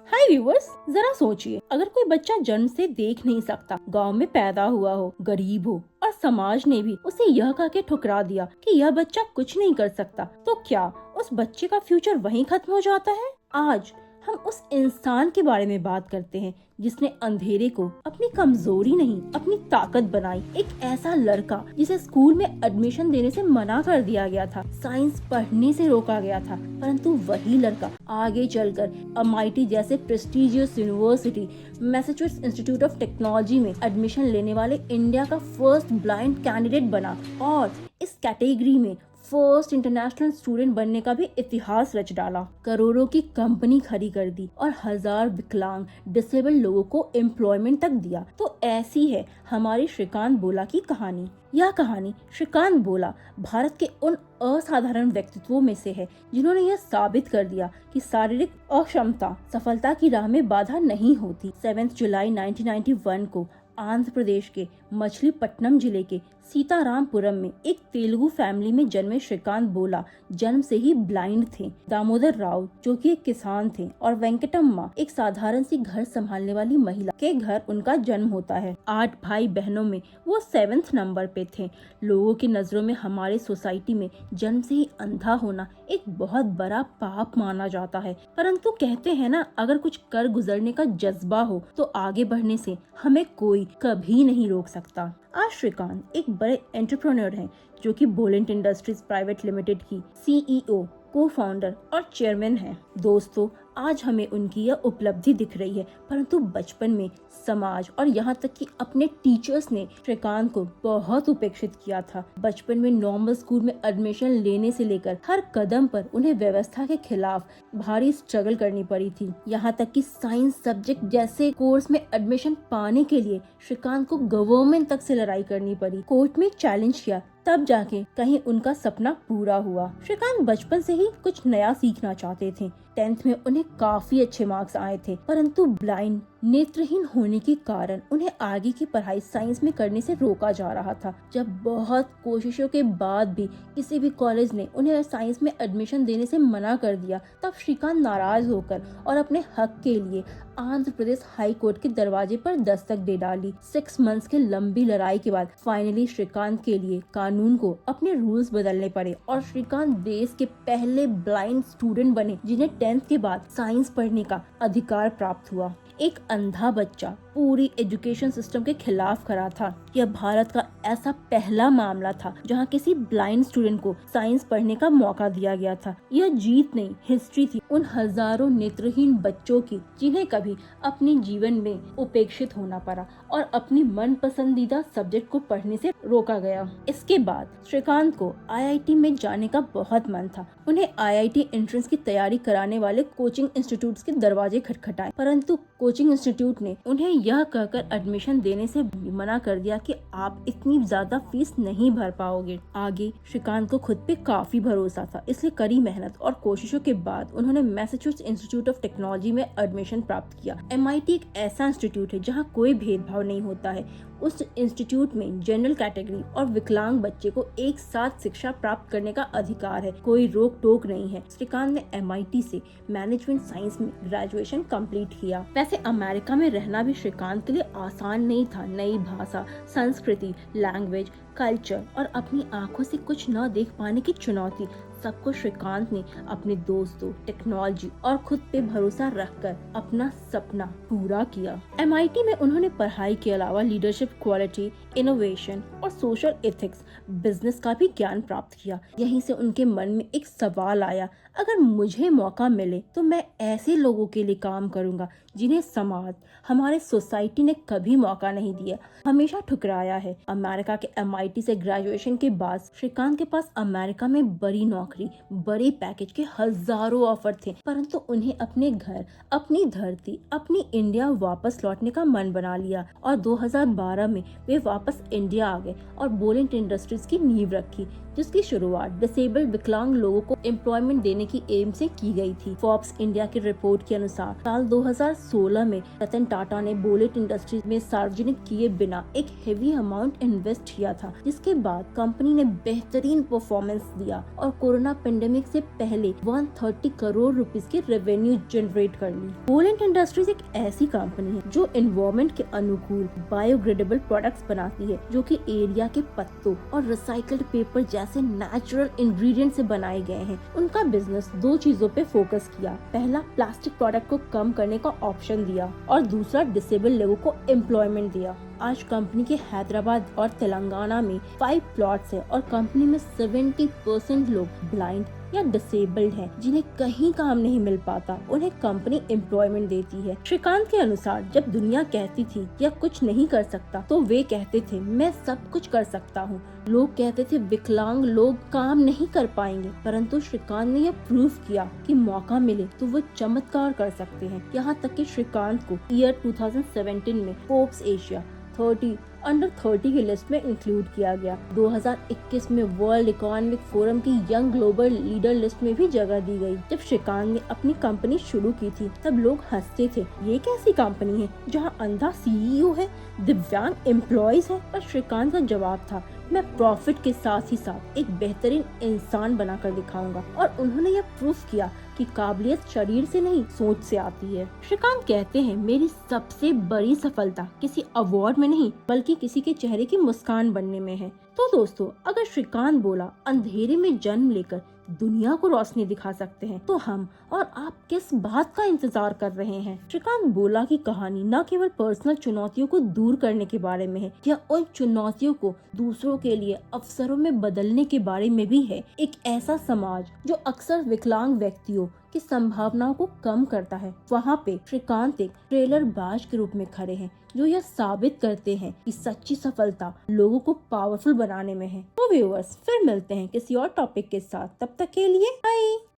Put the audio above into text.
हाय viewers, जरा सोचिए, अगर कोई बच्चा जन्म से देख नहीं सकता, गांव में पैदा हुआ हो, गरीब हो और समाज ने भी उसे यह कह के ठुकरा दिया कि यह बच्चा कुछ नहीं कर सकता, तो क्या उस बच्चे का फ्यूचर वहीं खत्म हो जाता है? आज हम उस इंसान के बारे में बात करते हैं जिसने अंधेरे को अपनी कमजोरी नहीं, अपनी ताकत बनाई। एक ऐसा लड़का जिसे स्कूल में एडमिशन देने से मना कर दिया गया था, साइंस पढ़ने से रोका गया था, परंतु वही लड़का आगे चलकर MIT जैसे prestigious university, Massachusetts institute of technology में एडमिशन लेने वाले इंडिया का फर्स्ट ब्लाइंड कैंडिडेट बना और इस कैटेगरी में फर्स्ट इंटरनेशनल स्टूडेंट बनने का भी इतिहास रच डाला। करोड़ों की कंपनी खड़ी कर दी और हजार विकलांग डिसेबल लोगों को एम्प्लॉयमेंट तक दिया। तो ऐसी है हमारी श्रीकांत बोला की कहानी। यह कहानी श्रीकांत बोला भारत के उन असाधारण व्यक्तित्वों में से है जिन्होंने यह साबित कर दिया कि शारीरिक अक्षमता सफलता की राह में बाधा नहीं होती। 7 जुलाई 1991 को आंध्र प्रदेश के मछलीपट्टनम जिले के सीतारामपुरम में एक तेलुगु फैमिली में जन्मे श्रीकांत बोला जन्म से ही ब्लाइंड थे। दामोदर राव जो कि एक किसान थे और वेंकटम्मा एक साधारण सी घर संभालने वाली महिला के घर उनका जन्म होता है। 8 भाई बहनों में वो 7th नंबर पे थे। लोगों की नजरों में हमारे सोसाइटी में जन्म से ही अंधा होना एक बहुत बड़ा पाप माना जाता है, परंतु कहते हैं ना, अगर कुछ कर गुजरने का जज्बा हो तो आगे बढ़ने से हमें कोई कभी नहीं रोक सकता। आज श्रीकांत एक बड़े एंटरप्रेन्योर हैं जो कि बोलेंट इंडस्ट्रीज प्राइवेट लिमिटेड की CEO, को-फाउंडर और चेयरमैन हैं। दोस्तों, आज हमें उनकी यह उपलब्धि दिख रही है, परंतु बचपन में समाज और यहाँ तक कि अपने टीचर्स ने श्रीकांत को बहुत उपेक्षित किया था। बचपन में नॉर्मल स्कूल में एडमिशन लेने से लेकर हर कदम पर उन्हें व्यवस्था के खिलाफ भारी स्ट्रगल करनी पड़ी थी। यहाँ तक कि साइंस सब्जेक्ट जैसे कोर्स में एडमिशन पाने के लिए श्रीकांत को गवर्नमेंट तक से लड़ाई करनी पड़ी। कोर्ट में चैलेंज किया, तब जाके कहीं उनका सपना पूरा हुआ। श्रीकांत बचपन से ही कुछ नया सीखना चाहते थे। 10th में उन्हें काफी अच्छे मार्क्स आए थे, परंतु ब्लाइंड नेत्रहीन होने के कारण उन्हें आगे की पढ़ाई साइंस में करने से रोका जा रहा था। जब बहुत कोशिशों के बाद भी किसी भी कॉलेज ने उन्हें साइंस में एडमिशन देने से मना कर दिया, तब श्रीकांत नाराज होकर और अपने हक के लिए आंध्र प्रदेश हाई कोर्ट के दरवाजे पर दस्तक दे डाली। 6 मंथ्स की लंबी लड़ाई के बाद फाइनली श्रीकांत के लिए कानून को अपने रूल्स बदलने पड़े और श्रीकांत देश के पहले ब्लाइंड स्टूडेंट बने जिन्हें 10th के बाद साइंस पढ़ने का अधिकार प्राप्त हुआ। एक अंधा बच्चा पूरी एजुकेशन सिस्टम के खिलाफ खड़ा था। यह भारत का ऐसा पहला मामला था जहां किसी ब्लाइंड स्टूडेंट को साइंस पढ़ने का मौका दिया गया था। यह जीत नहीं, हिस्ट्री थी उन हजारों नेत्रहीन बच्चों की जिन्हें कभी अपने जीवन में उपेक्षित होना पड़ा और अपनी मन पसंदीदा सब्जेक्ट को पढ़ने से रोका गया। इसके बाद श्रीकांत को IIT में जाने का बहुत मन था। उन्हें IIT एंट्रेंस की तैयारी कराने वाले कोचिंग इंस्टीट्यूट के दरवाजे खटखटाए, परंतु कोचिंग इंस्टीट्यूट ने उन्हें यह कहकर एडमिशन देने से मना कर दिया कि आप इतनी ज्यादा फीस नहीं भर पाओगे। आगे श्रीकांत को खुद पे काफी भरोसा था, इसलिए कड़ी मेहनत और कोशिशों के बाद उन्होंने मैसाचुसेट्स इंस्टीट्यूट ऑफ टेक्नोलॉजी में एडमिशन प्राप्त किया। MIT एक ऐसा इंस्टीट्यूट है जहाँ कोई भेदभाव नहीं होता है। उस इंस्टीट्यूट में जनरल कैटेगरी और विकलांग बच्चे को एक साथ शिक्षा प्राप्त करने का अधिकार है, कोई रोक टोक नहीं है। श्रीकांत ने MIT से मैनेजमेंट साइंस में ग्रेजुएशन कंप्लीट किया। वैसे अमेरिका में रहना भी श्रीकांत के लिए आसान नहीं था। नई भाषा, संस्कृति, लैंग्वेज, कल्चर और अपनी आंखों से कुछ न देख पाने की चुनौती, सबको श्रीकांत ने अपने दोस्तों, टेक्नोलॉजी और खुद पे भरोसा रखकर अपना सपना पूरा किया। MIT में उन्होंने पढ़ाई के अलावा लीडरशिप क्वालिटी, इनोवेशन और सोशल एथिक्स, बिजनेस का भी ज्ञान प्राप्त किया। यहीं से उनके मन में एक सवाल आया, अगर मुझे मौका मिले तो मैं ऐसे लोगों के लिए काम करूंगा जिन्हें समाज, हमारे सोसाइटी ने कभी मौका नहीं दिया, हमेशा ठुकराया है। अमेरिका के MIT से ग्रेजुएशन के बाद श्रीकांत के पास अमेरिका में बड़ी नौकरी, बड़े पैकेज के हजारों ऑफर थे, परंतु उन्हें अपने घर, अपनी धरती, अपनी इंडिया वापस लौटने का मन बना लिया और 2012 में वे वापस इंडिया आ गए और बोलेंट इंडस्ट्रीज की नींव रखी, जिसकी शुरुआत डिसेबल्ड विकलांग लोगों को एम्प्लॉयमेंट देने की एम से की गई थी। फोर्ब्स इंडिया की रिपोर्ट के अनुसार साल 2016 में रतन टाटा ने बोलेट इंडस्ट्रीज में सार्वजनिक किए बिना एक हेवी अमाउंट इन्वेस्ट किया था, जिसके बाद कंपनी ने बेहतरीन परफॉर्मेंस दिया और कोरोना कोरोना पेंडेमिक से पहले 130 करोड़ रुपीस की रेवेन्यू जनरेट कर ली। पोलैंड इंडस्ट्रीज एक ऐसी कंपनी है जो एनवायरमेंट के अनुकूल बायोग्रेडेबल प्रोडक्ट्स बनाती है, जो कि एरिया के पत्तों और रिसाइकल्ड पेपर जैसे नेचुरल इंग्रेडिएंट से बनाए गए हैं। उनका बिजनेस दो चीजों पे फोकस किया। पहला, प्लास्टिक प्रोडक्ट को कम करने का ऑप्शन दिया और दूसरा, डिसेबल लोगों को एम्प्लॉयमेंट दिया। आज कंपनी के हैदराबाद और तेलंगाना में 5 प्लॉट्स है और कंपनी में 70% लोग ब्लाइंड या डिसेबल्ड हैं, जिन्हें कहीं काम नहीं मिल पाता। उन्हें कंपनी एम्प्लॉयमेंट देती है। श्रीकांत के अनुसार जब दुनिया कहती थी यह कुछ नहीं कर सकता, तो वे कहते थे मैं सब कुछ कर सकता हूँ। लोग कहते थे विकलांग लोग काम नहीं कर पाएंगे, परंतु श्रीकांत ने यह प्रूव किया कि मौका मिले तो वो चमत्कार कर सकते हैं। यहाँ तक कि श्रीकांत को ईयर 2017 में फोर्ब्स एशिया 30 अंडर 30 की लिस्ट में इंक्लूड किया गया। 2021 में वर्ल्ड इकोनॉमिक फोरम की यंग ग्लोबल लीडर लिस्ट में भी जगह दी गई। जब श्रीकांत ने अपनी कंपनी शुरू की थी तब लोग हंसते थे, ये कैसी कंपनी है जहां अंधा सीईओ है, दिव्यांग एम्प्लॉइज है। पर श्रीकांत का जवाब था, मैं प्रॉफिट के साथ ही साथ एक बेहतरीन इंसान बनाकर दिखाऊंगा। और उन्होंने यह प्रूफ किया कि काबिलियत शरीर से नहीं, सोच से आती है। श्रीकांत कहते हैं, मेरी सबसे बड़ी सफलता किसी अवार्ड में नहीं बल्कि किसी के चेहरे की मुस्कान बनने में है। तो दोस्तों, अगर श्रीकांत बोला अंधेरे में जन्म लेकर दुनिया को रोशनी दिखा सकते हैं, तो हम और आप किस बात का इंतजार कर रहे हैं। श्रीकांत बोला की कहानी न केवल पर्सनल चुनौतियों को दूर करने के बारे में है, यह उन चुनौतियों को दूसरों के लिए अवसरों में बदलने के बारे में भी है। एक ऐसा समाज जो अक्सर विकलांग व्यक्तियों की संभावनाओं को कम करता है, वहाँ पे श्रीकांत एक ट्रेलर बाज के रूप में खड़े हैं, जो यह साबित करते हैं कि सच्ची सफलता लोगों को पावरफुल बनाने में है। तो व्यूअर्स, फिर मिलते हैं किसी और टॉपिक के साथ। तब तक के लिए बाय।